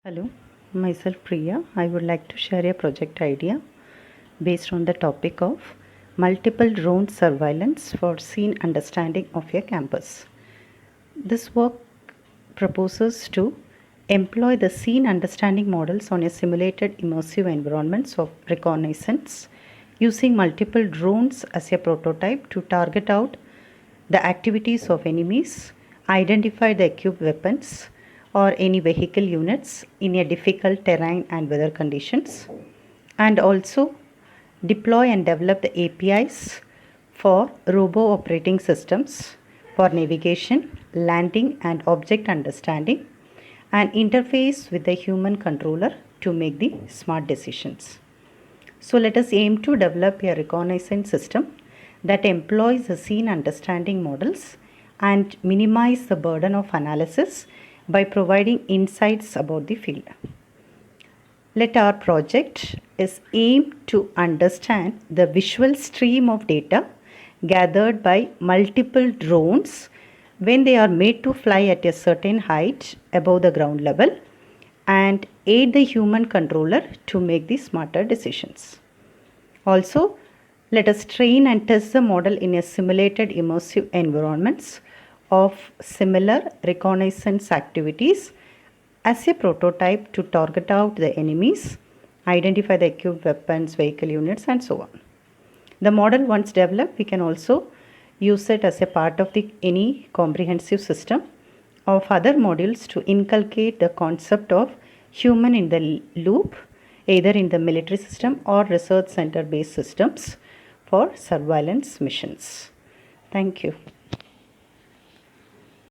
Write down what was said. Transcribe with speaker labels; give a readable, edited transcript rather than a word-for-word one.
Speaker 1: Hello, myself Priya. I would like to share a project idea based on the topic of multiple drone surveillance for scene understanding of a campus. This work proposes to employ the scene understanding models on a simulated immersive environments of reconnaissance using multiple drones as a prototype to target out the activities of enemies, identify the equipped weapons or any vehicle units in a difficult terrain and weather conditions, and also deploy and develop the APIs for robo operating systems for navigation, landing, and object understanding, and interface with the human controller to make the smart decisions. So let us aim to develop a reconnaissance system that employs the scene understanding models and minimize the burden of analysis by providing insights about the field. Let our project is aimed to understand the visual stream of data gathered by multiple drones when they are made to fly at a certain height above the ground level and aid the human controller to make the smarter decisions. Also, let us train and test the model in a simulated immersive environments of similar reconnaissance activities as a prototype to target out the enemies, identify the equipped weapons, vehicle units, and so on. The model once developed, we can also use it as a part of any comprehensive system of other modules to inculcate the concept of human in the loop, either in the military system or research center based systems for surveillance missions. Thank you.